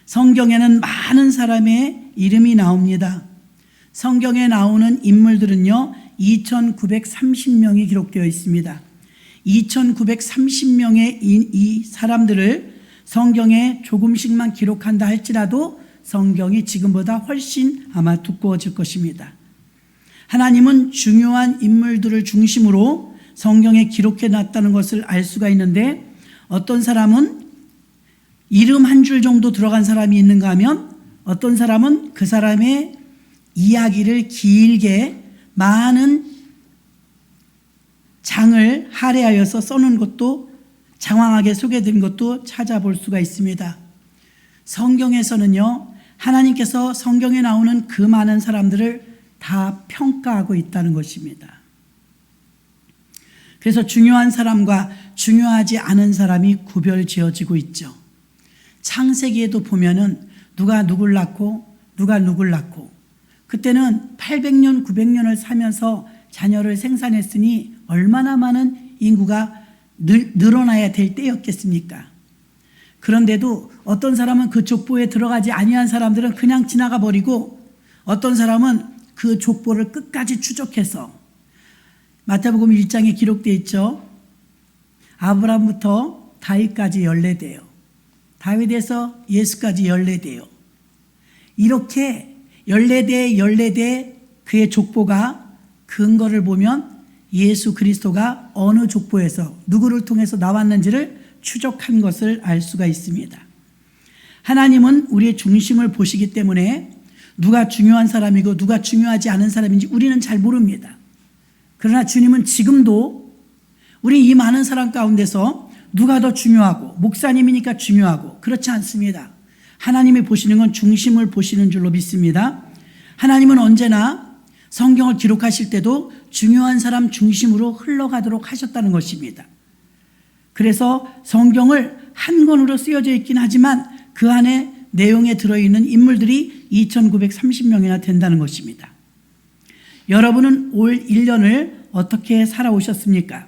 성경에는 많은 사람의 이름이 나옵니다. 성경에 나오는 인물들은요, 2930명이 기록되어 있습니다. 2930명의 이 사람들을 성경에 조금씩만 기록한다 할지라도 성경이 지금보다 훨씬 아마 두꺼워질 것입니다. 하나님은 중요한 인물들을 중심으로 성경에 기록해 놨다는 것을 알 수가 있는데, 어떤 사람은 이름 한 줄 정도 들어간 사람이 있는가 하면 어떤 사람은 그 사람의 이야기를 길게 많은 장을 할애하여서 써놓은 것도, 장황하게 소개된 것도 찾아볼 수가 있습니다. 성경에서는요, 하나님께서 성경에 나오는 그 많은 사람들을 다 평가하고 있다는 것입니다. 그래서 중요한 사람과 중요하지 않은 사람이 구별 지어지고 있죠. 창세기에도 보면은 누가 누굴 낳고 누가 누굴 낳고, 그때는 800년 900년을 살면서 자녀를 생산했으니 얼마나 많은 인구가 늘어나야 될 때였겠습니까? 그런데도 어떤 사람은 그 족보에 들어가지 아니한 사람들은 그냥 지나가 버리고, 어떤 사람은 그 족보를 끝까지 추적해서, 마태복음 1장에 기록되어 있죠. 아브라함부터 다윗까지 14대요. 다윗에서 예수까지 14대요. 이렇게 14대 그의 족보가 근거를 보면 예수 그리스도가 어느 족보에서 누구를 통해서 나왔는지를 추적한 것을 알 수가 있습니다. 하나님은 우리의 중심을 보시기 때문에 누가 중요한 사람이고 누가 중요하지 않은 사람인지 우리는 잘 모릅니다. 그러나 주님은 지금도 우리 이 많은 사람 가운데서 누가 더 중요하고, 목사님이니까 중요하고, 그렇지 않습니다. 하나님이 보시는 건 중심을 보시는 줄로 믿습니다. 하나님은 언제나 성경을 기록하실 때도 중요한 사람 중심으로 흘러가도록 하셨다는 것입니다. 그래서 성경을 한 권으로 쓰여져 있긴 하지만 그 안에 내용에 들어있는 인물들이 2930명이나 된다는 것입니다. 여러분은 올 1년을 어떻게 살아오셨습니까?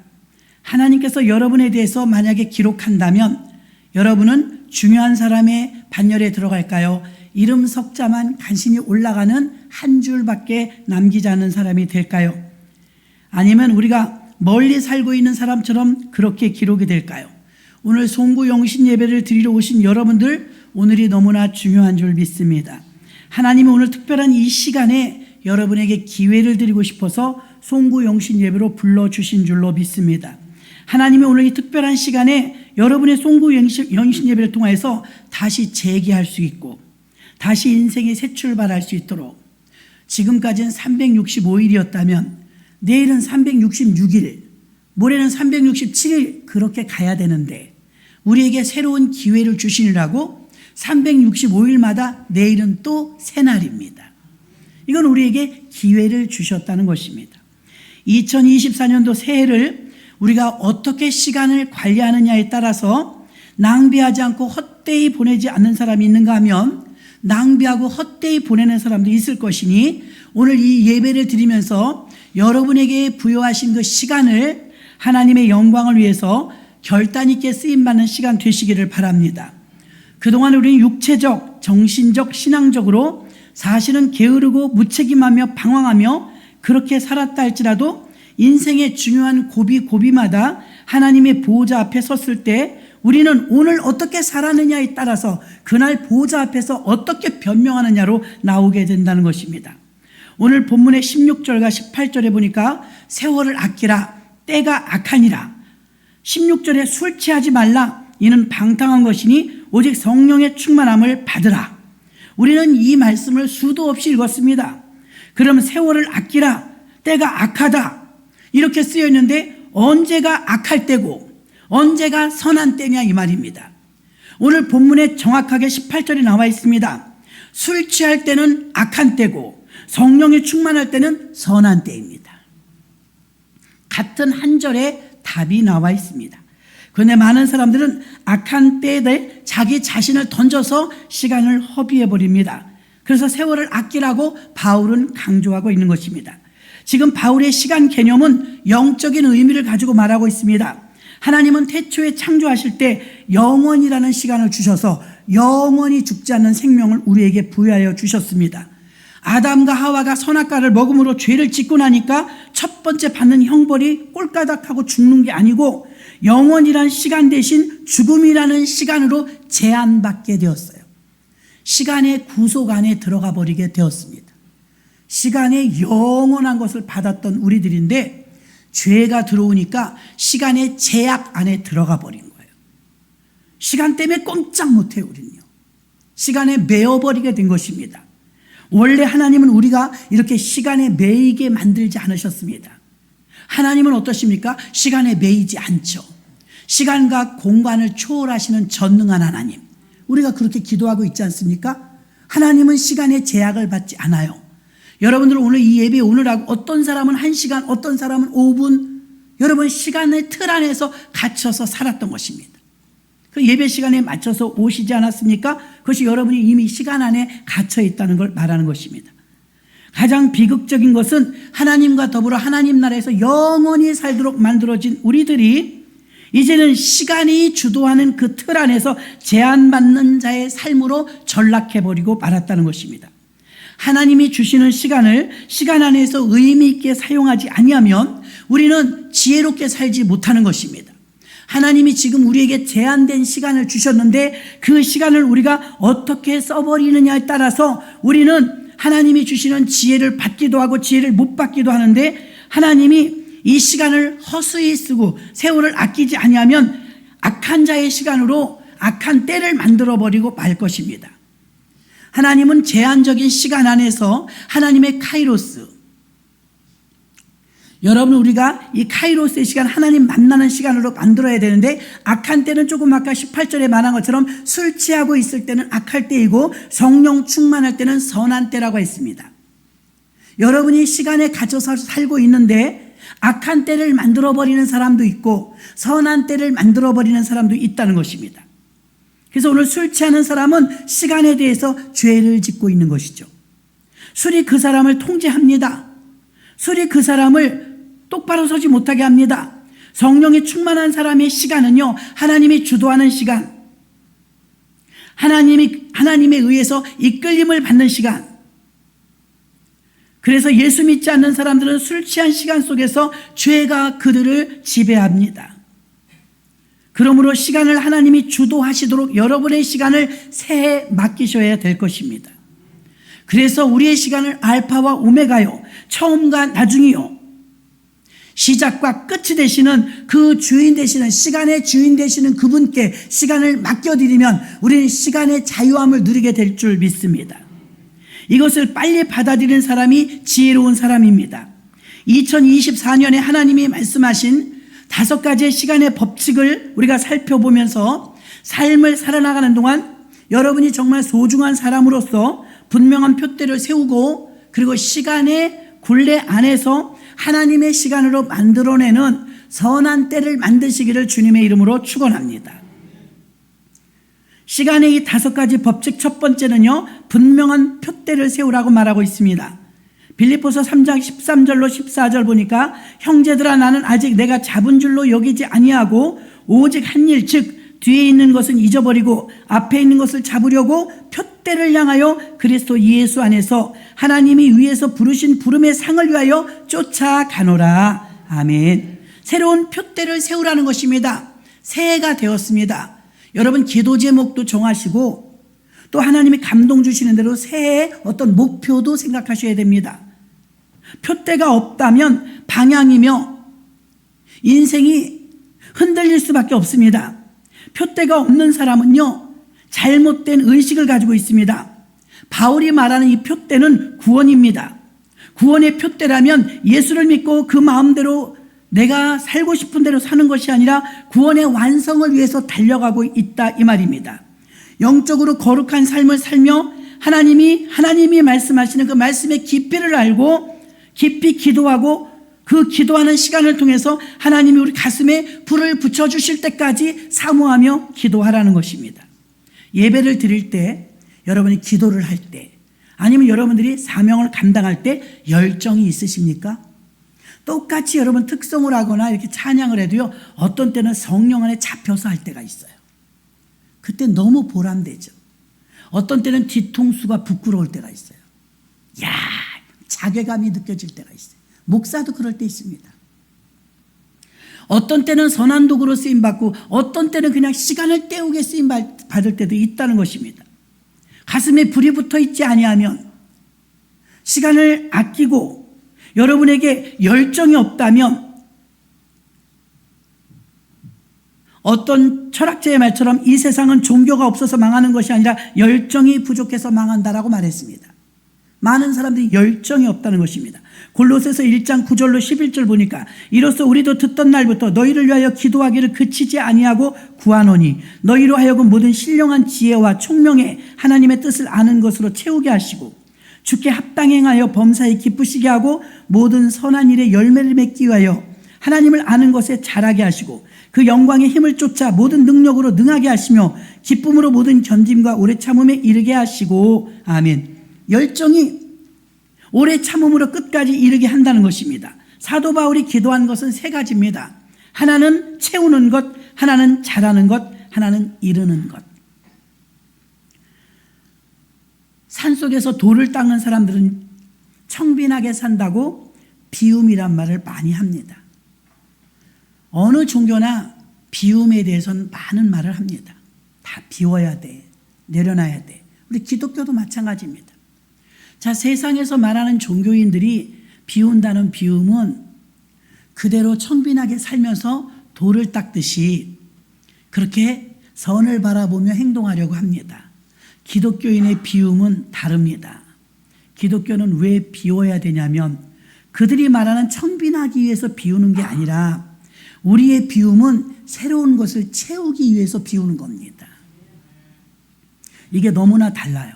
하나님께서 여러분에 대해서 만약에 기록한다면 여러분은 중요한 사람의 반열에 들어갈까요? 이름 석자만 간신히 올라가는 한 줄밖에 남기지 않는 사람이 될까요? 아니면 우리가 멀리 살고 있는 사람처럼 그렇게 기록이 될까요? 오늘 송구 영신 예배를 드리러 오신 여러분들, 오늘이 너무나 중요한 줄 믿습니다. 하나님은 오늘 특별한 이 시간에 여러분에게 기회를 드리고 싶어서 송구 영신 예배로 불러주신 줄로 믿습니다. 하나님이 오늘 이 특별한 시간에 여러분의 송구 영신 예배를 통해서 다시 재기할 수 있고, 다시 인생의 새 출발할 수 있도록, 지금까지는 365일이었다면 내일은 366일, 모레는 367일 그렇게 가야 되는데, 우리에게 새로운 기회를 주시느라고 365일마다 내일은 또 새날입니다. 이건 우리에게 기회를 주셨다는 것입니다. 2024년도 새해를 우리가 어떻게 시간을 관리하느냐에 따라서 낭비하지 않고 헛되이 보내지 않는 사람이 있는가 하면 낭비하고 헛되이 보내는 사람도 있을 것이니, 오늘 이 예배를 드리면서 여러분에게 부여하신 그 시간을 하나님의 영광을 위해서 결단 있게 쓰임받는 시간 되시기를 바랍니다. 그동안 우리는 육체적, 정신적, 신앙적으로 사실은 게으르고 무책임하며 방황하며 그렇게 살았다 할지라도 인생의 중요한 고비마다 하나님의 보호자 앞에 섰을 때 우리는 오늘 어떻게 살았느냐에 따라서 그날 보호자 앞에서 어떻게 변명하느냐로 나오게 된다는 것입니다. 오늘 본문의 16절과 18절에 보니까 세월을 아끼라, 때가 악하니라. 16절에 술 취하지 말라, 이는 방탕한 것이니 오직 성령의 충만함을 받으라. 우리는 이 말씀을 수도 없이 읽었습니다. 그럼 세월을 아끼라, 때가 악하다 이렇게 쓰여 있는데 언제가 악할 때고 언제가 선한 때냐 이 말입니다. 오늘 본문에 정확하게 18절에 나와 있습니다. 술 취할 때는 악한 때고 성령이 충만할 때는 선한 때입니다. 같은 한 절에 답이 나와 있습니다. 그런데 많은 사람들은 악한 때에 자기 자신을 던져서 시간을 허비해버립니다. 그래서 세월을 아끼라고 바울은 강조하고 있는 것입니다. 지금 바울의 시간 개념은 영적인 의미를 가지고 말하고 있습니다. 하나님은 태초에 창조하실 때 영원이라는 시간을 주셔서 영원히 죽지 않는 생명을 우리에게 부여하여 주셨습니다. 아담과 하와가 선악과를 먹음으로 죄를 짓고 나니까 첫 번째 받는 형벌이 꼴까닥하고 죽는 게 아니고 영원이라는 시간 대신 죽음이라는 시간으로 제한받게 되었어요. 시간의 구속 안에 들어가 버리게 되었습니다. 시간의 영원한 것을 받았던 우리들인데 죄가 들어오니까 시간의 제약 안에 들어가 버린 거예요. 시간 때문에 꼼짝 못해요, 우리는요. 시간에 매여버리게 된 것입니다. 원래 하나님은 우리가 이렇게 시간에 매이게 만들지 않으셨습니다. 하나님은 어떠십니까? 시간에 매이지 않죠. 시간과 공간을 초월하시는 전능한 하나님. 우리가 그렇게 기도하고 있지 않습니까? 하나님은 시간의 제약을 받지 않아요. 여러분들은 오늘 이 예배 오늘하고 어떤 사람은 1시간, 어떤 사람은 5분, 여러분 시간의 틀 안에서 갇혀서 살았던 것입니다. 그 예배 시간에 맞춰서 오시지 않았습니까? 그것이 여러분이 이미 시간 안에 갇혀 있다는 걸 말하는 것입니다. 가장 비극적인 것은 하나님과 더불어 하나님 나라에서 영원히 살도록 만들어진 우리들이 이제는 시간이 주도하는 그 틀 안에서 제한받는 자의 삶으로 전락해버리고 말았다는 것입니다. 하나님이 주시는 시간을 시간 안에서 의미 있게 사용하지 아니하면 우리는 지혜롭게 살지 못하는 것입니다. 하나님이 지금 우리에게 제한된 시간을 주셨는데 그 시간을 우리가 어떻게 써버리느냐에 따라서 우리는 하나님이 주시는 지혜를 받기도 하고 지혜를 못 받기도 하는데 하나님이 이 시간을 허수히 쓰고 세월을 아끼지 아니하면 악한 자의 시간으로 악한 때를 만들어버리고 말 것입니다. 하나님은 제한적인 시간 안에서 하나님의 카이로스, 여러분 우리가 이 카이로스의 시간 하나님 만나는 시간으로 만들어야 되는데 악한 때는 조금 아까 18절에 말한 것처럼 술 취하고 있을 때는 악할 때이고 성령 충만할 때는 선한 때라고 했습니다. 여러분이 시간에 갇혀서 살고 있는데 악한 때를 만들어버리는 사람도 있고 선한 때를 만들어버리는 사람도 있다는 것입니다. 그래서 오늘 술 취하는 사람은 시간에 대해서 죄를 짓고 있는 것이죠. 술이 그 사람을 통제합니다. 술이 그 사람을 똑바로 서지 못하게 합니다. 성령이 충만한 사람의 시간은요, 하나님이 주도하는 시간, 하나님에 의해서 이끌림을 받는 시간. 그래서 예수 믿지 않는 사람들은 술 취한 시간 속에서 죄가 그들을 지배합니다. 그러므로 시간을 하나님이 주도하시도록 여러분의 시간을 새해 맡기셔야 될 것입니다. 그래서 우리의 시간을 알파와 오메가요, 처음과 나중이요, 시작과 끝이 되시는 그 주인 되시는, 시간의 주인 되시는 그분께 시간을 맡겨드리면 우리는 시간의 자유함을 누리게 될 줄 믿습니다. 이것을 빨리 받아들이는 사람이 지혜로운 사람입니다. 2024년에 하나님이 말씀하신 5가지의 시간의 법칙을 우리가 살펴보면서 삶을 살아나가는 동안 여러분이 정말 소중한 사람으로서 분명한 표대를 세우고 그리고 시간의 굴레 안에서 하나님의 시간으로 만들어내는 선한 때를 만드시기를 주님의 이름으로 축원합니다. 시간의 이 5가지 법칙 첫 번째는요, 분명한 표대를 세우라고 말하고 있습니다. 빌립보서 3장 13절로 14절 보니까 형제들아 나는 아직 내가 잡은 줄로 여기지 아니하고 오직 한 일 즉 뒤에 있는 것은 잊어버리고 앞에 있는 것을 잡으려고 표대를 향하여 그리스도 예수 안에서 하나님이 위에서 부르신 부름의 상을 위하여 쫓아가노라. 아멘. 새로운 표대를 세우라는 것입니다. 새해가 되었습니다. 여러분 기도 제목도 정하시고 또 하나님이 감동 주시는 대로 새해의 어떤 목표도 생각하셔야 됩니다. 표대가 없다면 방향이며 인생이 흔들릴 수밖에 없습니다. 표대가 없는 사람은요, 잘못된 의식을 가지고 있습니다. 바울이 말하는 이 표대는 구원입니다. 구원의 표대라면 예수를 믿고 그 마음대로 내가 살고 싶은 대로 사는 것이 아니라 구원의 완성을 위해서 달려가고 있다 이 말입니다. 영적으로 거룩한 삶을 살며 하나님이 말씀하시는 그 말씀의 깊이를 알고 깊이 기도하고 그 기도하는 시간을 통해서 하나님이 우리 가슴에 불을 붙여주실 때까지 사모하며 기도하라는 것입니다. 예배를 드릴 때, 여러분이 기도를 할 때, 아니면 여러분들이 사명을 감당할 때 열정이 있으십니까? 똑같이 여러분 특성을 하거나 이렇게 찬양을 해도요, 어떤 때는 성령 안에 잡혀서 할 때가 있어요. 그때 너무 보람되죠. 어떤 때는 뒤통수가 부끄러울 때가 있어요. 야, 자괴감이 느껴질 때가 있어요. 목사도 그럴 때 있습니다. 어떤 때는 선한 도구로 쓰임받고 어떤 때는 그냥 시간을 때우게 쓰임받을 때도 있다는 것입니다. 가슴에 불이 붙어 있지 아니하면, 시간을 아끼고 여러분에게 열정이 없다면, 어떤 철학자의 말처럼 이 세상은 종교가 없어서 망하는 것이 아니라 열정이 부족해서 망한다라고 말했습니다. 많은 사람들이 열정이 없다는 것입니다. 골로새서 1장 9절로 11절 보니까 이로써 우리도 듣던 날부터 너희를 위하여 기도하기를 그치지 아니하고 구하노니 너희로 하여금 모든 신령한 지혜와 총명에 하나님의 뜻을 아는 것으로 채우게 하시고 주께 합당히 행하여 범사에 기쁘시게 하고 모든 선한 일에 열매를 맺기 위하여 하나님을 아는 것에 자라게 하시고 그 영광의 힘을 쫓아 모든 능력으로 능하게 하시며 기쁨으로 모든 견딤과 오래 참음에 이르게 하시고. 아멘. 열정이 오래 참음으로 끝까지 이르게 한다는 것입니다. 사도 바울이 기도한 것은 세 가지입니다. 하나는 채우는 것, 하나는 잘하는 것, 하나는 이르는 것. 산속에서 돌을 닦는 사람들은 청빈하게 산다고 비움이란 말을 많이 합니다. 어느 종교나 비움에 대해서는 많은 말을 합니다. 다 비워야 돼, 내려놔야 돼. 우리 기독교도 마찬가지입니다. 자, 세상에서 말하는 종교인들이 비운다는 비움은 그대로 청빈하게 살면서 돌을 닦듯이 그렇게 선을 바라보며 행동하려고 합니다. 기독교인의 비움은 다릅니다. 기독교는 왜 비워야 되냐면 그들이 말하는 청빈하기 위해서 비우는 게 아니라 우리의 비움은 새로운 것을 채우기 위해서 비우는 겁니다. 이게 너무나 달라요.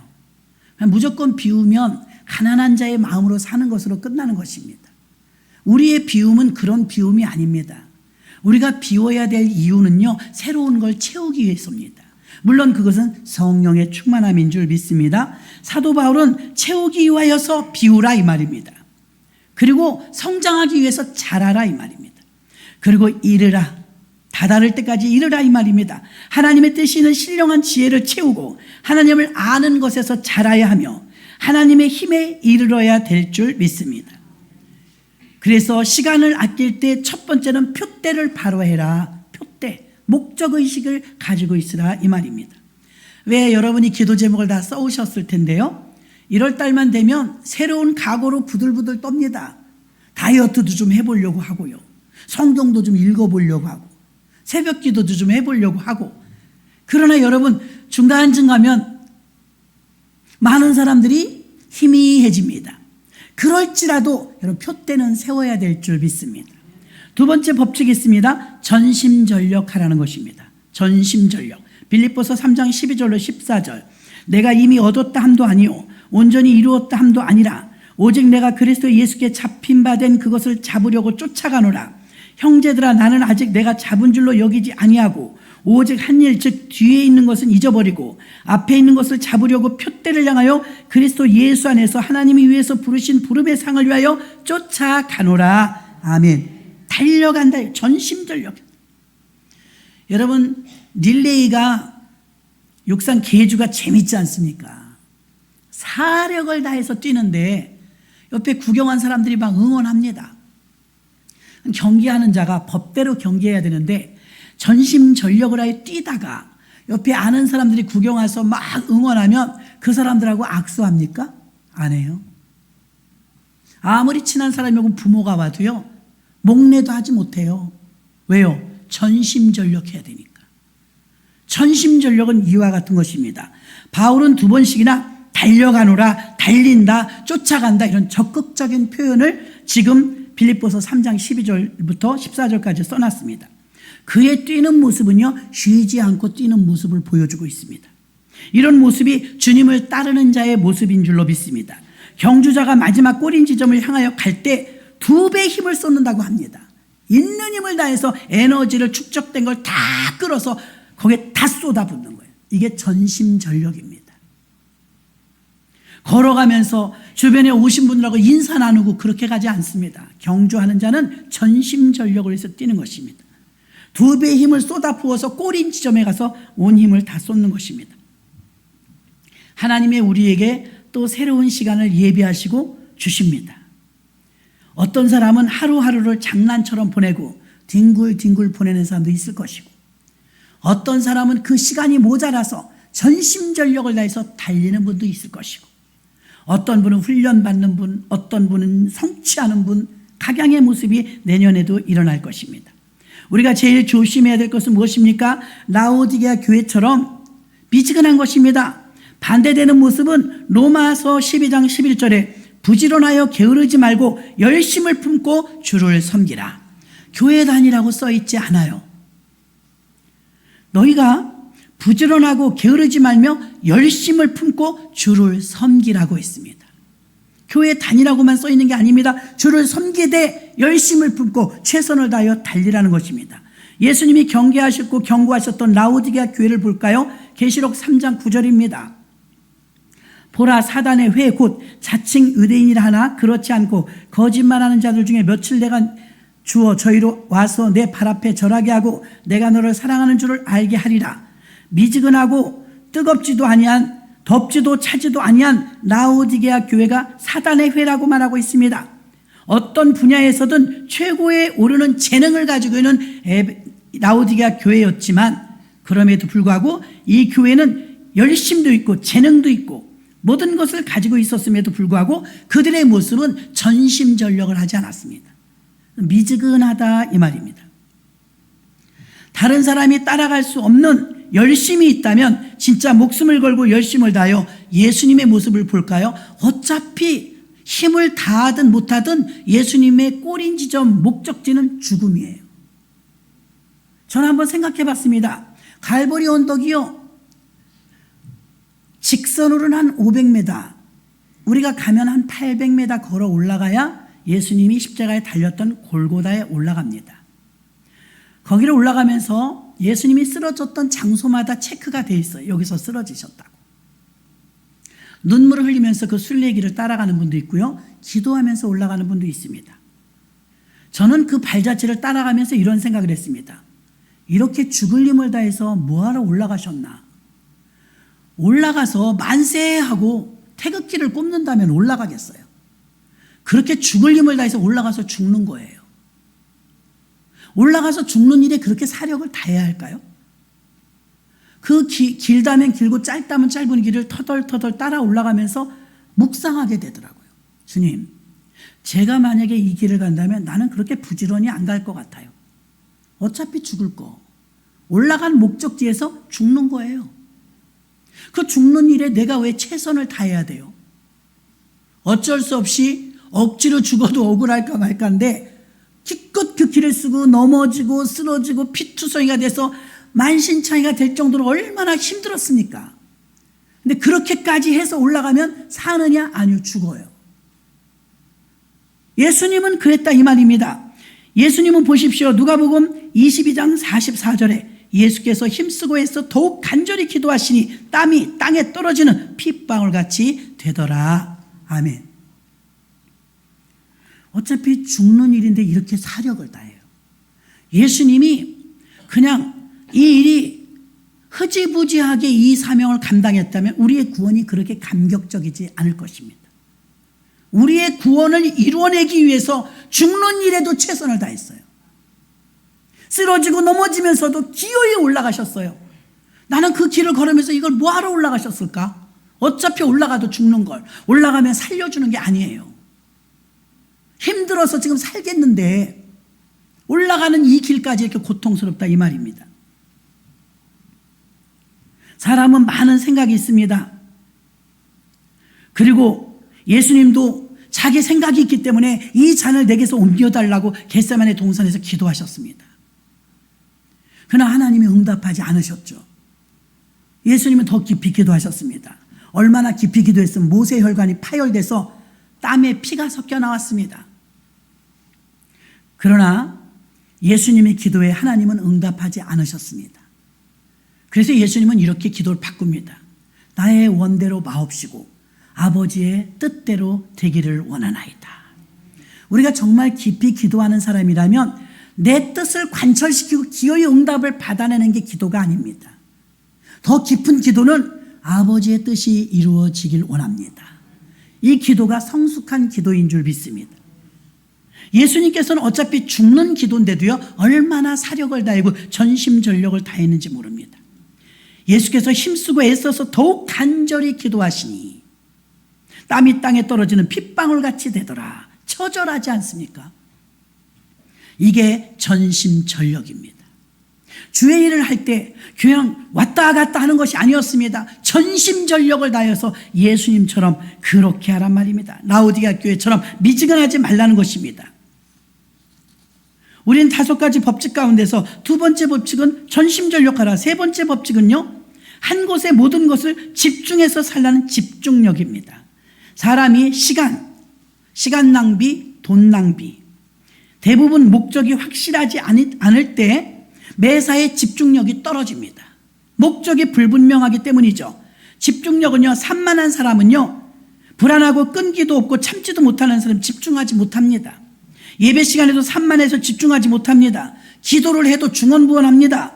무조건 비우면 가난한 자의 마음으로 사는 것으로 끝나는 것입니다. 우리의 비움은 그런 비움이 아닙니다. 우리가 비워야 될 이유는요, 새로운 걸 채우기 위해서입니다. 물론 그것은 성령의 충만함인 줄 믿습니다. 사도 바울은 채우기 위하여서 비우라 이 말입니다. 그리고 성장하기 위해서 자라라 이 말입니다. 그리고 이르라, 다다를 때까지 이르라 이 말입니다. 하나님의 뜻이 있는 신령한 지혜를 채우고 하나님을 아는 것에서 자라야 하며 하나님의 힘에 이르러야 될 줄 믿습니다. 그래서 시간을 아낄 때 첫 번째는 표대를 바로 해라. 표대, 목적의식을 가지고 있으라 이 말입니다. 왜 여러분이 기도 제목을 다 써오셨을 텐데요, 1월 달만 되면 새로운 각오로 부들부들 떱니다. 다이어트도 좀 해보려고 하고요, 성경도 좀 읽어보려고 하고 새벽 기도도 좀 해보려고 하고. 그러나 여러분, 중간쯤 가면 많은 사람들이 희미해집니다. 그럴지라도 여러분 표대는 세워야 될 줄 믿습니다. 두 번째 법칙이 있습니다. 전심전력하라는 것입니다. 전심전력. 빌립보서 3장 12절로 14절. 내가 이미 얻었다 함도 아니요 온전히 이루었다 함도 아니라 오직 내가 그리스도 예수께 잡힌 바 된 그것을 잡으려고 쫓아가노라. 형제들아, 나는 아직 내가 잡은 줄로 여기지 아니하고 오직 한 일, 즉 뒤에 있는 것은 잊어버리고 앞에 있는 것을 잡으려고 표대를 향하여 그리스도 예수 안에서 하나님이 위해서 부르신 부름의 상을 위하여 쫓아가노라. 아멘. 달려간다. 전심전력. 여러분, 릴레이가 육상 계주가 재밌지 않습니까? 사력을 다해서 뛰는데 옆에 구경한 사람들이 막 응원합니다. 경기하는 자가 법대로 경기해야 되는데 전심전력을 하여 뛰다가 옆에 아는 사람들이 구경 와서 막 응원하면 그 사람들하고 악수합니까? 안 해요. 아무리 친한 사람이고 부모가 와도요, 목례도 하지 못해요. 왜요? 전심전력해야 되니까. 전심전력은 이와 같은 것입니다. 바울은 2번씩이나 달려가노라, 달린다, 쫓아간다 이런 적극적인 표현을 지금 빌립보서 3장 12절부터 14절까지 써놨습니다. 그의 뛰는 모습은요, 쉬지 않고 뛰는 모습을 보여주고 있습니다. 이런 모습이 주님을 따르는 자의 모습인 줄로 믿습니다. 경주자가 마지막 꼬린 지점을 향하여 갈 때 2배 힘을 쏟는다고 합니다. 있는 힘을 다해서 에너지를 축적된 걸 다 끌어서 거기에 다 쏟아붓는 거예요. 이게 전심전력입니다. 걸어가면서 주변에 오신 분들하고 인사 나누고 그렇게 가지 않습니다. 경주하는 자는 전심전력을 해서 뛰는 것입니다. 2배의 힘을 쏟아 부어서 꼬린 지점에 가서 온 힘을 다 쏟는 것입니다. 하나님의 우리에게 또 새로운 시간을 예비하시고 주십니다. 어떤 사람은 하루하루를 장난처럼 보내고 뒹굴뒹굴 보내는 사람도 있을 것이고, 어떤 사람은 그 시간이 모자라서 전심전력을 다해서 달리는 분도 있을 것이고, 어떤 분은 훈련받는 분, 어떤 분은 성취하는 분, 각양의 모습이 내년에도 일어날 것입니다. 우리가 제일 조심해야 될 것은 무엇입니까? 라오디게아 교회처럼 미지근한 것입니다. 반대되는 모습은 로마서 12장 11절에 부지런하여 게으르지 말고 열심을 품고 주를 섬기라. 교회 다니라고 써있지 않아요. 너희가 부지런하고 게으르지 말며 열심을 품고 주를 섬기라고 했습니다. 교회 다니라고만 써있는 게 아닙니다. 주를 섬기되 열심을 품고 최선을 다하여 달리라는 것입니다. 예수님이 경계하셨고 경고하셨던 라오디게아 교회를 볼까요? 계시록 3장 9절입니다. 보라, 사단의 회 곧 자칭 의대인이라 하나 그렇지 않고 거짓말하는 자들 중에 며칠 내가 주어 저희로 와서 내 발 앞에 절하게 하고 내가 너를 사랑하는 줄을 알게 하리라. 미지근하고 뜨겁지도 아니한 덥지도 차지도 아니한 라오디게아 교회가 사단의 회라고 말하고 있습니다. 어떤 분야에서든 최고에 오르는 재능을 가지고 있는 라오디게아 교회였지만, 그럼에도 불구하고 이 교회는 열심도 있고 재능도 있고 모든 것을 가지고 있었음에도 불구하고 그들의 모습은 전심전력을 하지 않았습니다. 미지근하다 이 말입니다. 다른 사람이 따라갈 수 없는 열심이 있다면 진짜 목숨을 걸고 열심을 다하여 예수님의 모습을 볼까요? 어차피 힘을 다하든 못하든 예수님의 꼬린 지점 목적지는 죽음이에요. 저는 한번 생각해 봤습니다. 갈보리 언덕이요, 직선으로는 한 500m, 우리가 가면 한 800m 걸어 올라가야 예수님이 십자가에 달렸던 골고다에 올라갑니다. 거기를 올라가면서 예수님이 쓰러졌던 장소마다 체크가 돼 있어요. 여기서 쓰러지셨다고. 눈물을 흘리면서 그 순례길을 따라가는 분도 있고요, 기도하면서 올라가는 분도 있습니다. 저는 그 발자취를 따라가면서 이런 생각을 했습니다. 이렇게 죽을 힘을 다해서 뭐하러 올라가셨나? 올라가서 만세하고 태극기를 꼽는다면 올라가겠어요? 그렇게 죽을 힘을 다해서 올라가서 죽는 거예요. 올라가서 죽는 일에 그렇게 사력을 다해야 할까요? 그 길다면 길고 짧다면 짧은 길을 터덜터덜 따라 올라가면서 묵상하게 되더라고요. 주님, 제가 만약에 이 길을 간다면 나는 그렇게 부지런히 안 갈 것 같아요. 어차피 죽을 거. 올라간 목적지에서 죽는 거예요. 그 죽는 일에 내가 왜 최선을 다해야 돼요? 어쩔 수 없이 억지로 죽어도 억울할까 말까인데 기껏 그 길을 쓰고 넘어지고 쓰러지고 피투성이가 돼서 만신창이가 될 정도로 얼마나 힘들었습니까? 근데 그렇게까지 해서 올라가면 사느냐? 아니요, 죽어요. 예수님은 그랬다 이 말입니다. 예수님은 보십시오. 누가복음 22장 44절에 예수께서 힘쓰고 해서 더욱 간절히 기도하시니 땀이 땅에 떨어지는 핏방울같이 되더라. 아멘. 어차피 죽는 일인데 이렇게 사력을 다해요. 예수님이 그냥 이 일이 흐지부지하게 이 사명을 감당했다면 우리의 구원이 그렇게 감격적이지 않을 것입니다. 우리의 구원을 이루어내기 위해서 죽는 일에도 최선을 다했어요. 쓰러지고 넘어지면서도 기어이 올라가셨어요. 나는 그 길을 걸으면서 이걸 뭐하러 올라가셨을까? 어차피 올라가도 죽는 걸. 올라가면 살려주는 게 아니에요. 힘들어서 지금 살겠는데 올라가는 이 길까지 이렇게 고통스럽다 이 말입니다. 사람은 많은 생각이 있습니다. 그리고 예수님도 자기 생각이 있기 때문에 이 잔을 내게서 옮겨달라고 겟세마네 동산에서 기도하셨습니다. 그러나 하나님이 응답하지 않으셨죠. 예수님은 더 깊이 기도하셨습니다. 얼마나 깊이 기도했으면 모세 혈관이 파열돼서 땀에 피가 섞여 나왔습니다. 그러나 예수님의 기도에 하나님은 응답하지 않으셨습니다. 그래서 예수님은 이렇게 기도를 바꿉니다. 나의 원대로 마옵시고 아버지의 뜻대로 되기를 원하나이다. 우리가 정말 깊이 기도하는 사람이라면 내 뜻을 관철시키고 기어이 응답을 받아내는 게 기도가 아닙니다. 더 깊은 기도는 아버지의 뜻이 이루어지길 원합니다. 이 기도가 성숙한 기도인 줄 믿습니다. 예수님께서는 어차피 죽는 기도인데도요, 얼마나 사력을 다하고 전심전력을 다했는지 모릅니다. 예수께서 힘쓰고 애써서 더욱 간절히 기도하시니 땀이 땅에 떨어지는 핏방울 같이 되더라. 처절하지 않습니까? 이게 전심전력입니다. 주의 일을 할 때 그냥 왔다 갔다 하는 것이 아니었습니다. 전심전력을 다해서 예수님처럼 그렇게 하란 말입니다. 라오디게아 교회처럼 미지근하지 말라는 것입니다. 우리는 5가지 법칙 가운데서 두 번째 법칙은 전심전력하라. 세 번째 법칙은요, 한 곳에 모든 것을 집중해서 살라는 집중력입니다. 사람이 시간 낭비, 돈 낭비, 대부분 목적이 확실하지 않을 때 매사에 집중력이 떨어집니다. 목적이 불분명하기 때문이죠. 집중력은요, 산만한 사람은요, 불안하고 끈기도 없고 참지도 못하는 사람 집중하지 못합니다. 예배 시간에도 산만해서 집중하지 못합니다. 기도를 해도 중언부언합니다.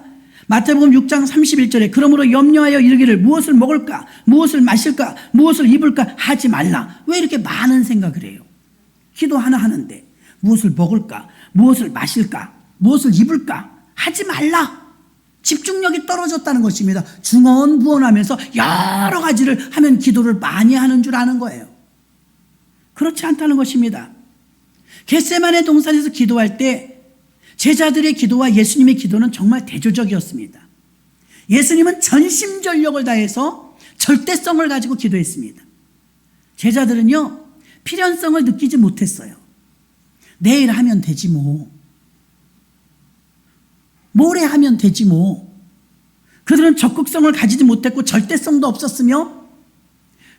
마태복음 6장 31절에 그러므로 염려하여 이르기를 무엇을 먹을까, 무엇을 마실까, 무엇을 입을까 하지 말라. 왜 이렇게 많은 생각을 해요? 기도 하나 하는데 무엇을 먹을까, 무엇을 마실까, 무엇을 입을까 하지 말라. 집중력이 떨어졌다는 것입니다. 중언부언하면서 여러 가지를 하면 기도를 많이 하는 줄 아는 거예요. 그렇지 않다는 것입니다. 겟세마네 동산에서 기도할 때 제자들의 기도와 예수님의 기도는 정말 대조적이었습니다. 예수님은 전심전력을 다해서 절대성을 가지고 기도했습니다. 제자들은요, 필연성을 느끼지 못했어요. 내일 하면 되지 뭐. 모레 하면 되지 뭐. 그들은 적극성을 가지지 못했고 절대성도 없었으며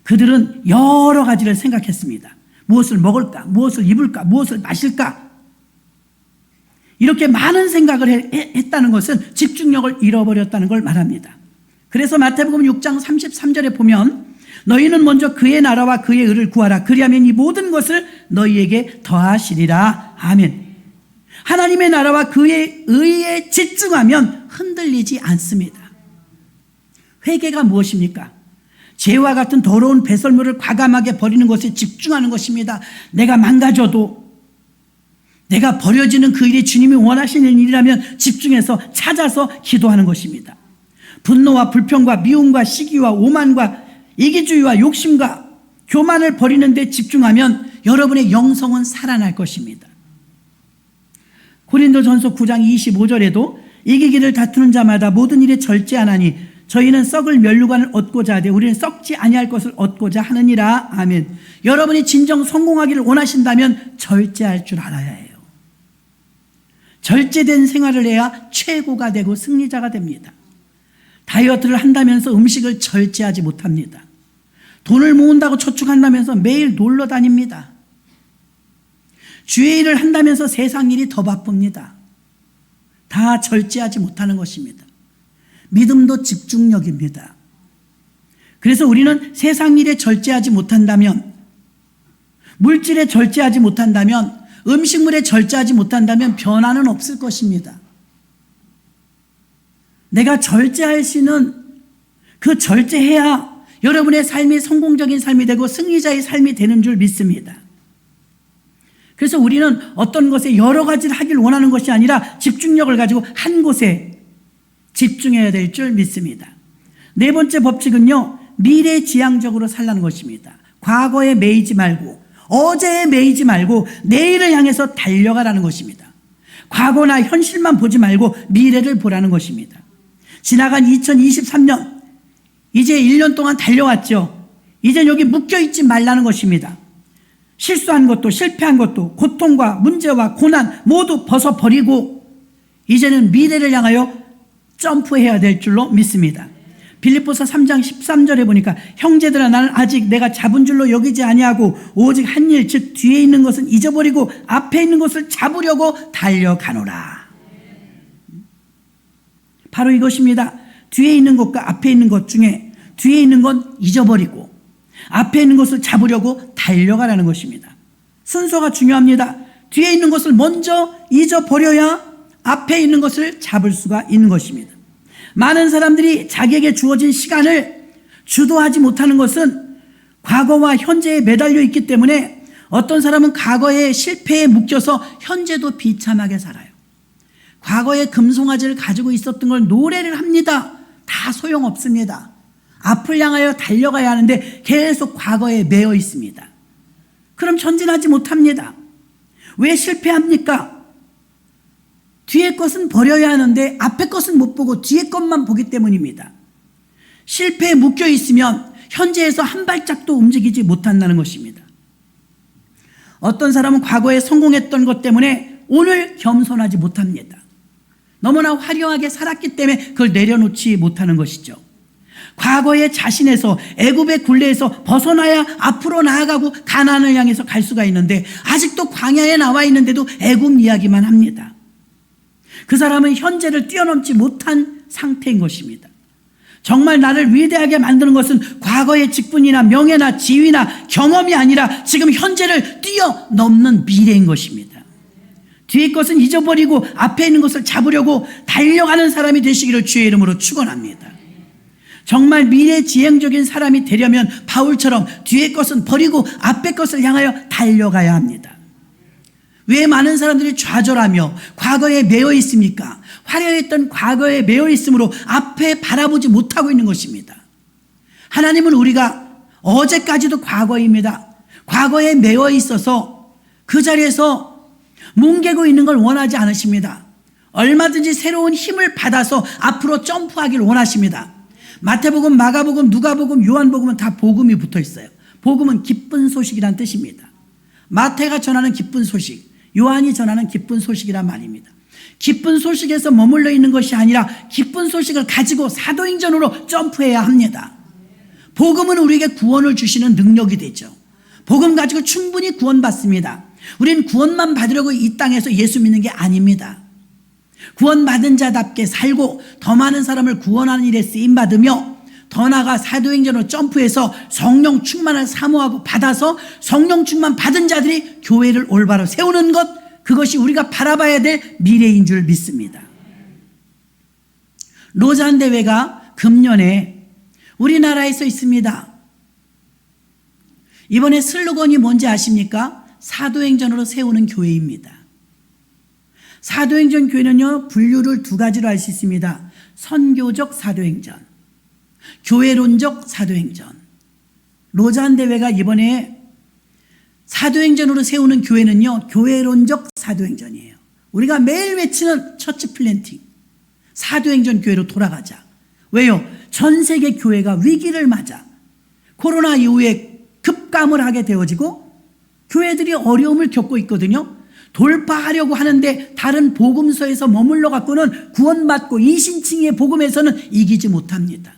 그들은 여러 가지를 생각했습니다. 무엇을 먹을까, 무엇을 입을까, 무엇을 마실까. 이렇게 많은 생각을 했다는 것은 집중력을 잃어버렸다는 걸 말합니다. 그래서 마태복음 6장 33절에 보면 너희는 먼저 그의 나라와 그의 의를 구하라. 그리하면 이 모든 것을 너희에게 더하시리라. 아멘. 하나님의 나라와 그의 의에 집중하면 흔들리지 않습니다. 회개가 무엇입니까? 죄와 같은 더러운 배설물을 과감하게 버리는 것에 집중하는 것입니다. 내가 망가져도 내가 버려지는 그 일이 주님이 원하시는 일이라면 집중해서 찾아서 기도하는 것입니다. 분노와 불평과 미움과 시기와 오만과 이기주의와 욕심과 교만을 버리는 데 집중하면 여러분의 영성은 살아날 것입니다. 고린도전서 9장 25절에도 이기기를 다투는 자마다 모든 일에 절제하나니 저희는 썩을 멸류관을 얻고자 하되 우리는 썩지 아니할 것을 얻고자 하느니라. 아멘. 여러분이 진정 성공하기를 원하신다면 절제할 줄 알아야 해요. 절제된 생활을 해야 최고가 되고 승리자가 됩니다. 다이어트를 한다면서 음식을 절제하지 못합니다. 돈을 모은다고 저축한다면서 매일 놀러 다닙니다. 주의 일을 한다면서 세상 일이 더 바쁩니다. 다 절제하지 못하는 것입니다. 믿음도 집중력입니다. 그래서 우리는 세상 일에 절제하지 못한다면, 물질에 절제하지 못한다면, 음식물에 절제하지 못한다면 변화는 없을 것입니다. 내가 절제할 수 있는 그 절제해야 여러분의 삶이 성공적인 삶이 되고 승리자의 삶이 되는 줄 믿습니다. 그래서 우리는 어떤 것에 여러 가지를 하길 원하는 것이 아니라 집중력을 가지고 한 곳에 집중해야 될 줄 믿습니다. 네 번째 법칙은요, 미래지향적으로 살라는 것입니다. 과거에 매이지 말고 어제에 매이지 말고 내일을 향해서 달려가라는 것입니다. 과거나 현실만 보지 말고 미래를 보라는 것입니다. 지나간 2023년 이제 1년 동안 달려왔죠. 이제 여기 묶여있지 말라는 것입니다. 실수한 것도 실패한 것도 고통과 문제와 고난 모두 벗어버리고 이제는 미래를 향하여 점프해야 될 줄로 믿습니다. 빌립보서 3장 13절에 보니까 형제들아 나는 아직 내가 잡은 줄로 여기지 아니하고 오직 한 일 즉 뒤에 있는 것은 잊어버리고 앞에 있는 것을 잡으려고 달려가노라. 바로 이것입니다. 뒤에 있는 것과 앞에 있는 것 중에 뒤에 있는 건 잊어버리고 앞에 있는 것을 잡으려고 달려가라는 것입니다. 순서가 중요합니다. 뒤에 있는 것을 먼저 잊어버려야 앞에 있는 것을 잡을 수가 있는 것입니다. 많은 사람들이 자기에게 주어진 시간을 주도하지 못하는 것은 과거와 현재에 매달려 있기 때문에 어떤 사람은 과거의 실패에 묶여서 현재도 비참하게 살아요. 과거의 금송아지를 가지고 있었던 걸 노래를 합니다. 다 소용없습니다. 앞을 향하여 달려가야 하는데 계속 과거에 매여 있습니다. 그럼 전진하지 못합니다. 왜 실패합니까? 뒤에 것은 버려야 하는데 앞에 것은 못 보고 뒤에 것만 보기 때문입니다. 실패에 묶여 있으면 현재에서 한 발짝도 움직이지 못한다는 것입니다. 어떤 사람은 과거에 성공했던 것 때문에 오늘 겸손하지 못합니다. 너무나 화려하게 살았기 때문에 그걸 내려놓지 못하는 것이죠. 과거의 자신에서 애굽의 굴레에서 벗어나야 앞으로 나아가고 가나안을 향해서 갈 수가 있는데 아직도 광야에 나와 있는데도 애굽 이야기만 합니다. 그 사람은 현재를 뛰어넘지 못한 상태인 것입니다. 정말 나를 위대하게 만드는 것은 과거의 직분이나 명예나 지위나 경험이 아니라 지금 현재를 뛰어넘는 미래인 것입니다. 뒤의 것은 잊어버리고 앞에 있는 것을 잡으려고 달려가는 사람이 되시기를 주의 이름으로 축원합니다. 정말 미래지향적인 사람이 되려면 바울처럼 뒤의 것은 버리고 앞에 것을 향하여 달려가야 합니다. 왜 많은 사람들이 좌절하며 과거에 매여 있습니까? 화려했던 과거에 매여 있으므로 앞에 바라보지 못하고 있는 것입니다. 하나님은 우리가 어제까지도 과거입니다. 과거에 매여 있어서 그 자리에서 뭉개고 있는 걸 원하지 않으십니다. 얼마든지 새로운 힘을 받아서 앞으로 점프하기를 원하십니다. 마태복음, 마가복음, 누가복음, 요한복음은 다 복음이 붙어 있어요. 복음은 기쁜 소식이란 뜻입니다. 마태가 전하는 기쁜 소식, 요한이 전하는 기쁜 소식이란 말입니다. 기쁜 소식에서 머물러 있는 것이 아니라 기쁜 소식을 가지고 사도행전으로 점프해야 합니다. 복음은 우리에게 구원을 주시는 능력이 되죠. 복음 가지고 충분히 구원받습니다. 우리는 구원만 받으려고 이 땅에서 예수 믿는 게 아닙니다. 구원받은 자답게 살고 더 많은 사람을 구원하는 일에 쓰임받으며 더 나아가 사도행전으로 점프해서 성령 충만을 사모하고 받아서 성령 충만 받은 자들이 교회를 올바로 세우는 것, 그것이 우리가 바라봐야 될 미래인 줄 믿습니다. 로잔 대회가 금년에 우리나라에서 있습니다. 이번에 슬로건이 뭔지 아십니까? 사도행전으로 세우는 교회입니다. 사도행전 교회는요, 분류를 두 가지로 할 수 있습니다. 선교적 사도행전, 교회론적 사도행전. 로잔 대회가 이번에 사도행전으로 세우는 교회는요, 교회론적 사도행전이에요. 우리가 매일 외치는 처치 플랜팅, 사도행전 교회로 돌아가자. 왜요? 전 세계 교회가 위기를 맞아 코로나 이후에 급감을 하게 되어지고 교회들이 어려움을 겪고 있거든요. 돌파하려고 하는데 다른 복음서에서 머물러 갖고는 구원받고 이신칭의 복음에서는 이기지 못합니다.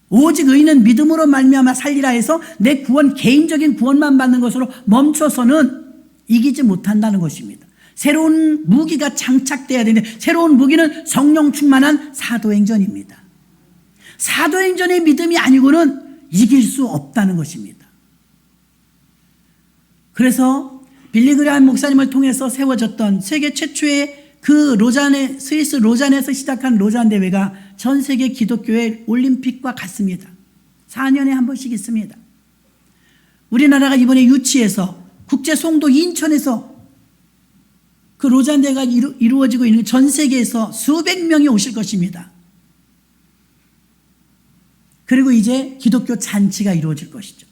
오직 의인은 믿음으로 말미암아 살리라 해서 내 구원, 개인적인 구원만 받는 것으로 멈춰서는 이기지 못한다는 것입니다. 새로운 무기가 장착돼야 되는데 새로운 무기는 성령 충만한 사도행전입니다. 사도행전의 믿음이 아니고는 이길 수 없다는 것입니다. 그래서 빌리그레함 목사님을 통해서 세워졌던 세계 최초의 그 로잔의 스위스 로잔에서 시작한 로잔 대회가 전 세계 기독교회 올림픽과 같습니다. 4년에 한 번씩 있습니다. 우리나라가 이번에 유치해서 국제 송도 인천에서 그 로잔 대회가 이루어지고 있는 전 세계에서 수백 명이 오실 것입니다. 그리고 이제 기독교 잔치가 이루어질 것이죠.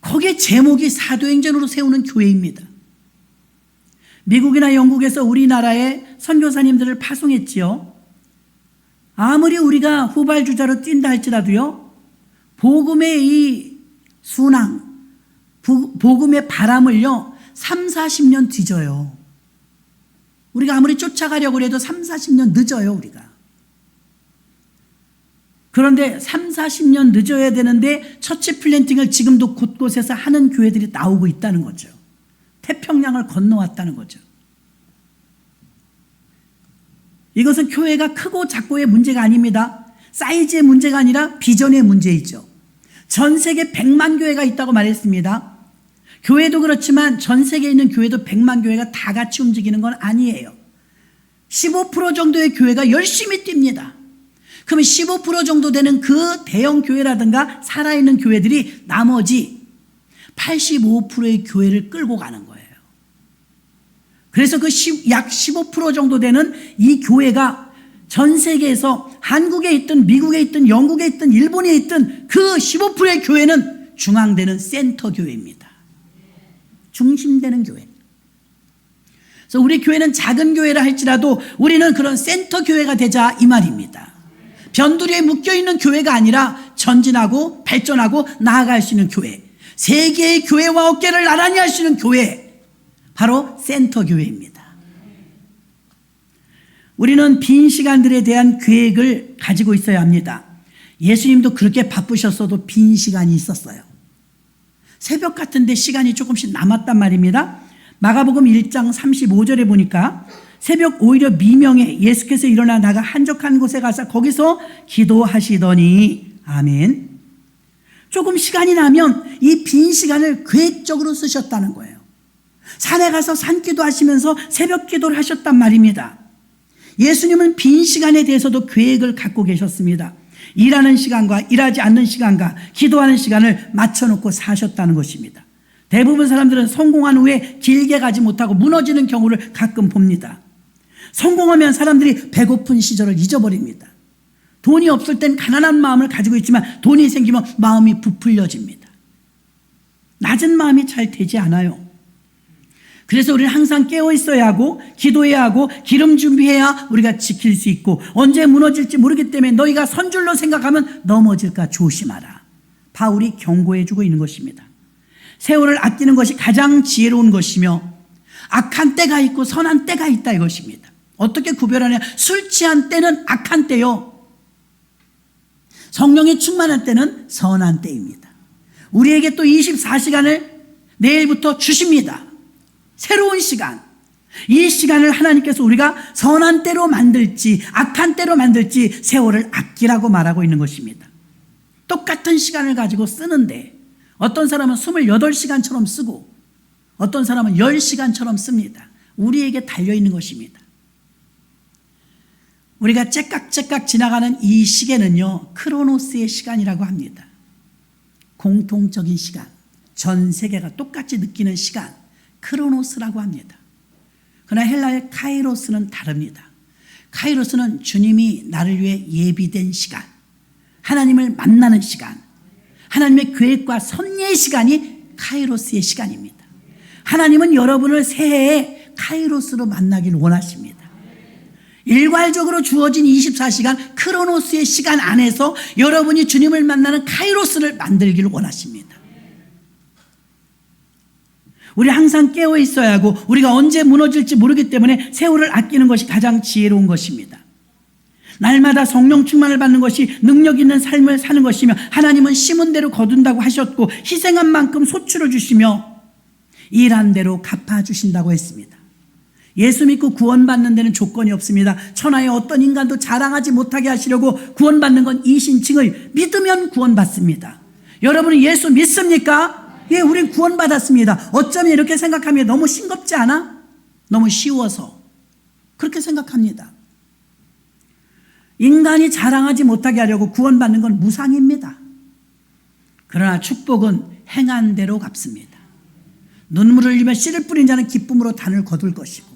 거기에 제목이 사도행전으로 세우는 교회입니다. 미국이나 영국에서 우리나라에 선교사님들을 파송했지요. 아무리 우리가 후발주자로 뛴다 할지라도요, 복음의 이 순항, 복음의 바람을요 3, 40년 뒤져요. 우리가 아무리 쫓아가려고 해도 3, 40년 늦어요. 우리가. 그런데 3, 40년 늦어야 되는데 처치 플랜팅을 지금도 곳곳에서 하는 교회들이 나오고 있다는 거죠. 태평양을 건너왔다는 거죠. 이것은 교회가 크고 작고의 문제가 아닙니다. 사이즈의 문제가 아니라 비전의 문제이죠. 전 세계 100만 교회가 있다고 말했습니다. 교회도 그렇지만 전 세계에 있는 교회도 100만 교회가 다 같이 움직이는 건 아니에요. 15% 정도의 교회가 열심히 뜁니다. 그러면 15% 정도 되는 그 대형 교회라든가 살아있는 교회들이 나머지 85%의 교회를 끌고 가는 거예요. 그래서 그 약 15% 정도 되는 이 교회가 전 세계에서 한국에 있든 미국에 있든 영국에 있든 일본에 있든 그 15%의 교회는 중앙되는 센터 교회입니다. 중심되는 교회. 그래서 우리 교회는 작은 교회라 할지라도 우리는 그런 센터 교회가 되자 이 말입니다. 변두리에 묶여있는 교회가 아니라 전진하고 발전하고 나아갈 수 있는 교회, 세계의 교회와 어깨를 나란히 할 수 있는 교회, 바로 센터 교회입니다. 우리는 빈 시간들에 대한 계획을 가지고 있어야 합니다. 예수님도 그렇게 바쁘셨어도 빈 시간이 있었어요. 새벽 같은데 시간이 조금씩 남았단 말입니다. 마가복음 1장 35절에 보니까 새벽 오히려 미명에 예수께서 일어나 나가 한적한 곳에 가서 거기서 기도하시더니, 아멘. 조금 시간이 나면 이 빈 시간을 계획적으로 쓰셨다는 거예요. 산에 가서 산기도 하시면서 새벽 기도를 하셨단 말입니다. 예수님은 빈 시간에 대해서도 계획을 갖고 계셨습니다. 일하는 시간과 일하지 않는 시간과 기도하는 시간을 맞춰놓고 사셨다는 것입니다. 대부분 사람들은 성공한 후에 길게 가지 못하고 무너지는 경우를 가끔 봅니다. 성공하면 사람들이 배고픈 시절을 잊어버립니다. 돈이 없을 땐 가난한 마음을 가지고 있지만 돈이 생기면 마음이 부풀려집니다. 낮은 마음이 잘 되지 않아요. 그래서 우리는 항상 깨어 있어야 하고 기도해야 하고 기름 준비해야 우리가 지킬 수 있고, 언제 무너질지 모르기 때문에 너희가 선줄로 생각하면 넘어질까 조심하라. 바울이 경고해 주고 있는 것입니다. 세월을 아끼는 것이 가장 지혜로운 것이며 악한 때가 있고 선한 때가 있다 이것입니다. 어떻게 구별하냐? 술 취한 때는 악한 때요, 성령이 충만한 때는 선한 때입니다. 우리에게 또 24시간을 내일부터 주십니다. 새로운 시간. 이 시간을 하나님께서 우리가 선한 때로 만들지 악한 때로 만들지 세월을 아끼라고 말하고 있는 것입니다. 똑같은 시간을 가지고 쓰는데 어떤 사람은 28시간처럼 쓰고 어떤 사람은 10시간처럼 씁니다. 우리에게 달려있는 것입니다. 우리가 째깍째깍 지나가는 이 시계는요, 크로노스의 시간이라고 합니다. 공통적인 시간, 전 세계가 똑같이 느끼는 시간, 크로노스라고 합니다. 그러나 헬라의 카이로스는 다릅니다. 카이로스는 주님이 나를 위해 예비된 시간, 하나님을 만나는 시간, 하나님의 계획과 섭리의 시간이 카이로스의 시간입니다. 하나님은 여러분을 새해에 카이로스로 만나길 원하십니다. 일괄적으로 주어진 24시간 크로노스의 시간 안에서 여러분이 주님을 만나는 카이로스를 만들기를 원하십니다. 우리 항상 깨어 있어야 하고 우리가 언제 무너질지 모르기 때문에 세월을 아끼는 것이 가장 지혜로운 것입니다. 날마다 성령 충만을 받는 것이 능력 있는 삶을 사는 것이며, 하나님은 심은 대로 거둔다고 하셨고 희생한 만큼 소출을 주시며 일한 대로 갚아주신다고 했습니다. 예수 믿고 구원받는 데는 조건이 없습니다. 천하의 어떤 인간도 자랑하지 못하게 하시려고 구원받는 건 이신칭의 믿으면 구원받습니다. 여러분은 예수 믿습니까? 예, 우린 구원받았습니다. 어쩌면 이렇게 생각하면 너무 싱겁지 않아? 너무 쉬워서 그렇게 생각합니다. 인간이 자랑하지 못하게 하려고 구원받는 건 무상입니다. 그러나 축복은 행한 대로 갚습니다. 눈물을 흘리며 씨를 뿌린 자는 기쁨으로 단을 거둘 것이고,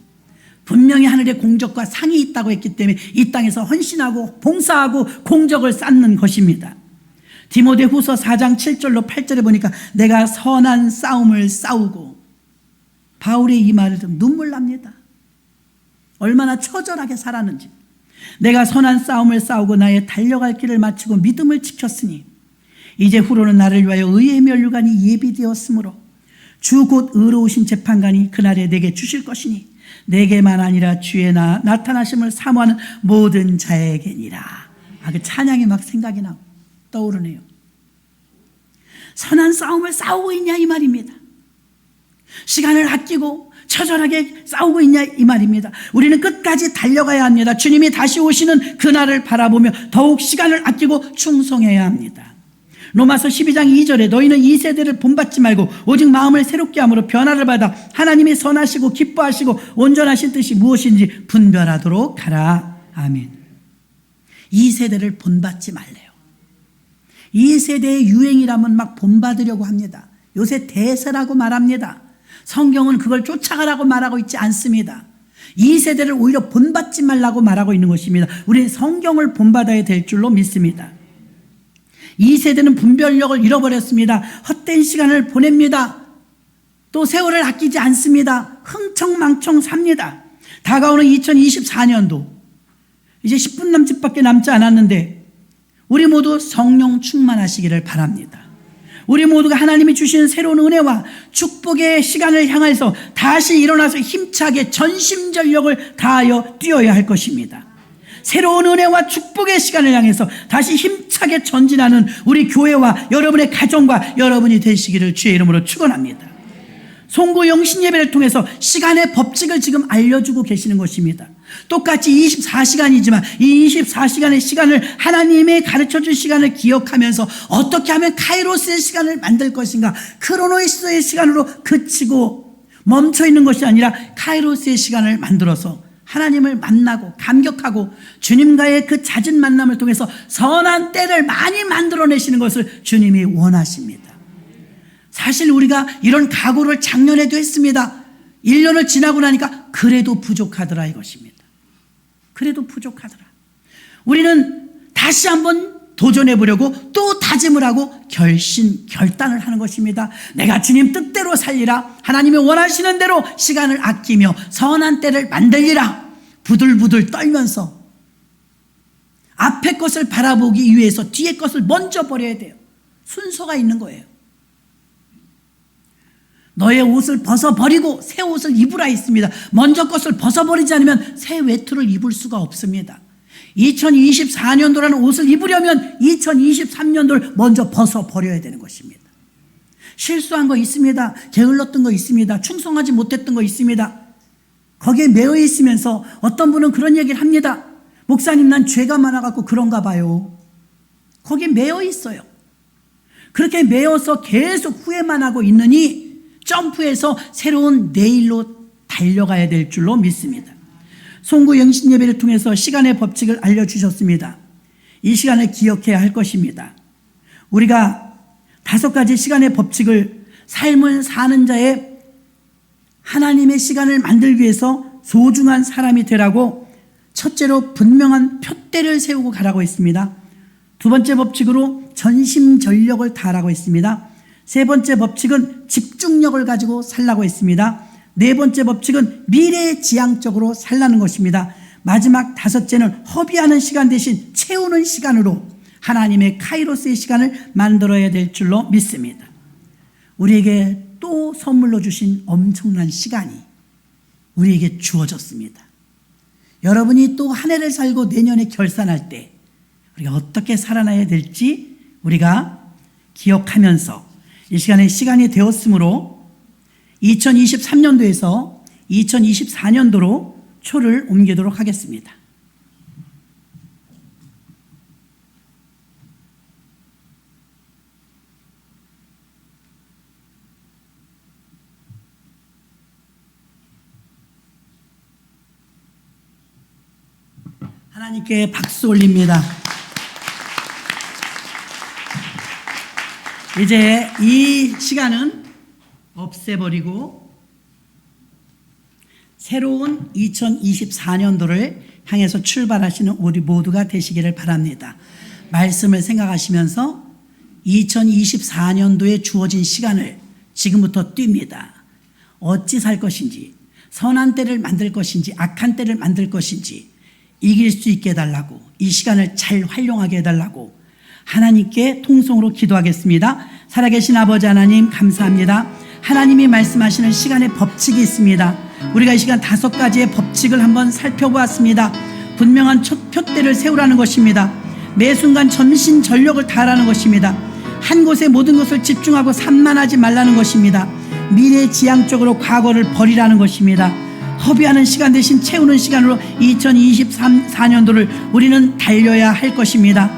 분명히 하늘에 공적과 상이 있다고 했기 때문에 이 땅에서 헌신하고 봉사하고 공적을 쌓는 것입니다. 디모데후서 4장 7절로 8절에 보니까 내가 선한 싸움을 싸우고, 바울의 이 말을 좀 눈물 납니다. 얼마나 처절하게 살았는지. 내가 선한 싸움을 싸우고 나의 달려갈 길을 마치고 믿음을 지켰으니 이제 후로는 나를 위하여 의의 면류관이 예비되었으므로 주 곧 의로우신 재판관이 그날에 내게 주실 것이니 내게만 아니라 주의 나타나심을 사모하는 모든 자에게니라. 그 찬양이 막 생각이 나고 떠오르네요. 선한 싸움을 싸우고 있냐 이 말입니다. 시간을 아끼고 처절하게 싸우고 있냐 이 말입니다. 우리는 끝까지 달려가야 합니다. 주님이 다시 오시는 그날을 바라보며 더욱 시간을 아끼고 충성해야 합니다. 로마서 12장 2절에 너희는 이 세대를 본받지 말고 오직 마음을 새롭게 함으로 변화를 받아 하나님이 선하시고 기뻐하시고 온전하신 뜻이 무엇인지 분별하도록 하라. 아멘. 이 세대를 본받지 말래요. 이 세대의 유행이라면 막 본받으려고 합니다. 요새 대세라고 말합니다. 성경은 그걸 쫓아가라고 말하고 있지 않습니다. 이 세대를 오히려 본받지 말라고 말하고 있는 것입니다. 우리는 성경을 본받아야 될 줄로 믿습니다. 이 세대는 분별력을 잃어버렸습니다. 헛된 시간을 보냅니다. 또 세월을 아끼지 않습니다. 흥청망청 삽니다. 다가오는 2024년도 이제 10분 남짓밖에 남지 않았는데 우리 모두 성령 충만하시기를 바랍니다. 우리 모두가 하나님이 주시는 새로운 은혜와 축복의 시간을 향해서 다시 일어나서 힘차게 전심전력을 다하여 뛰어야 할 것입니다. 새로운 은혜와 축복의 시간을 향해서 다시 힘차게 전진하는 우리 교회와 여러분의 가정과 여러분이 되시기를 주의 이름으로 축원합니다. 송구 영신 예배를 통해서 시간의 법칙을 지금 알려주고 계시는 것입니다. 똑같이 24시간이지만 이 24시간의 시간을 하나님의 가르쳐준 시간을 기억하면서 어떻게 하면 카이로스의 시간을 만들 것인가, 크로노이스의 시간으로 그치고 멈춰있는 것이 아니라 카이로스의 시간을 만들어서 하나님을 만나고 감격하고 주님과의 그 잦은 만남을 통해서 선한 때를 많이 만들어내시는 것을 주님이 원하십니다. 사실 우리가 이런 각오를 작년에도 했습니다. 1년을 지나고 나니까 그래도 부족하더라 이것입니다. 그래도 부족하더라. 우리는 다시 한번 도전해 보려고 또 다짐을 하고 결단을 하는 것입니다. 내가 주님 뜻대로 살리라. 하나님이 원하시는 대로 시간을 아끼며 선한 때를 만들리라. 부들부들 떨면서 앞에 것을 바라보기 위해서 뒤에 것을 먼저 버려야 돼요. 순서가 있는 거예요. 너의 옷을 벗어버리고 새 옷을 입으라 했습니다. 먼저 것을 벗어버리지 않으면 새 외투를 입을 수가 없습니다. 2024년도라는 옷을 입으려면 2023년도를 먼저 벗어버려야 되는 것입니다. 실수한 거 있습니다. 게을렀던 거 있습니다. 충성하지 못했던 거 있습니다. 거기에 매여 있으면서 어떤 분은 그런 얘기를 합니다. 목사님, 난 죄가 많아갖고 그런가 봐요. 거기에 매여 있어요. 그렇게 매여서 계속 후회만 하고 있느니 점프해서 새로운 내일로 달려가야 될 줄로 믿습니다. 송구 영신 예배를 통해서 시간의 법칙을 알려주셨습니다. 이 시간을 기억해야 할 것입니다. 우리가 5가지 시간의 법칙을 삶을 사는 자의 하나님의 시간을 만들기 위해서 소중한 사람이 되라고 첫째로 분명한 표대를 세우고 가라고 했습니다. 두 번째 법칙으로 전심전력을 다하라고 했습니다. 세 번째 법칙은 집중력을 가지고 살라고 했습니다. 네 번째 법칙은 미래지향적으로 살라는 것입니다. 마지막 5째는 허비하는 시간 대신 채우는 시간으로 하나님의 카이로스의 시간을 만들어야 될 줄로 믿습니다. 우리에게 또 선물로 주신 엄청난 시간이 우리에게 주어졌습니다. 여러분이 또 한 해를 살고 내년에 결산할 때 우리가 어떻게 살아나야 될지 우리가 기억하면서 이 시간에 시간이 되었으므로 2023년도에서 2024년도로 초를 옮기도록 하겠습니다. 하나님께 박수 올립니다. 이제 이 시간은 없애버리고 새로운 2024년도를 향해서 출발하시는 우리 모두가 되시기를 바랍니다. 말씀을 생각하시면서 2024년도에 주어진 시간을 지금부터 뜁니다. 어찌 살 것인지, 선한 때를 만들 것인지, 악한 때를 만들 것인지 이길 수 있게 해달라고, 이 시간을 잘 활용하게 해달라고 하나님께 통성으로 기도하겠습니다. 살아계신 아버지 하나님 감사합니다. 하나님이 말씀하시는 시간의 법칙이 있습니다. 우리가 이 시간 5가지의 법칙을 한번 살펴보았습니다. 분명한 표대를 세우라는 것입니다. 매 순간 전신전력을 다하라는 것입니다. 한 곳에 모든 것을 집중하고 산만하지 말라는 것입니다. 미래지향적으로 과거를 버리라는 것입니다. 허비하는 시간 대신 채우는 시간으로 2023년도를 우리는 달려야 할 것입니다.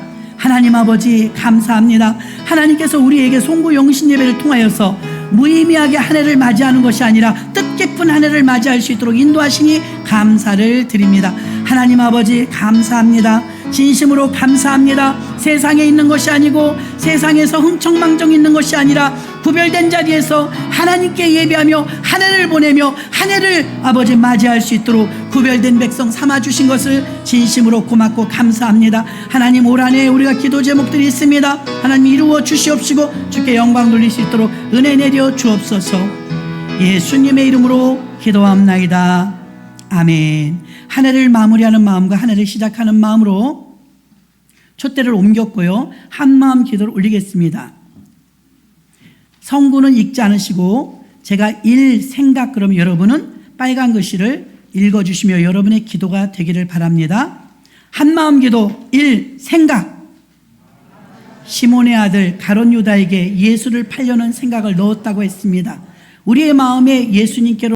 하나님 아버지 감사합니다. 하나님께서 우리에게 송구 영신 예배를 통하여서 무의미하게 한 해를 맞이하는 것이 아니라 뜻깊은 한 해를 맞이할 수 있도록 인도하시니 감사를 드립니다. 하나님 아버지 감사합니다. 진심으로 감사합니다. 세상에 있는 것이 아니고 세상에서 흥청망청 있는 것이 아니라 구별된 자리에서 하나님께 예배하며 한 해를 보내며 한 해를 아버지 맞이할 수 있도록 구별된 백성 삼아주신 것을 진심으로 고맙고 감사합니다. 하나님 올 한 해 우리가 기도 제목들이 있습니다. 하나님 이루어 주시옵시고 주께 영광 돌릴 수 있도록 은혜 내려 주옵소서. 예수님의 이름으로 기도합나이다. 아멘. 한 해를 마무리하는 마음과 한 해를 시작하는 마음으로 촛대를 옮겼고요. 한마음 기도를 올리겠습니다. 성구는 읽지 않으시고 제가 생각 그러면 여러분은 빨간 글씨를 읽어주시며 여러분의 기도가 되기를 바랍니다. 한마음 기도 생각. 시몬의 아들 가룟 유다에게 예수를 팔려는 생각을 넣었다고 했습니다. 우리의 마음에 예수님께로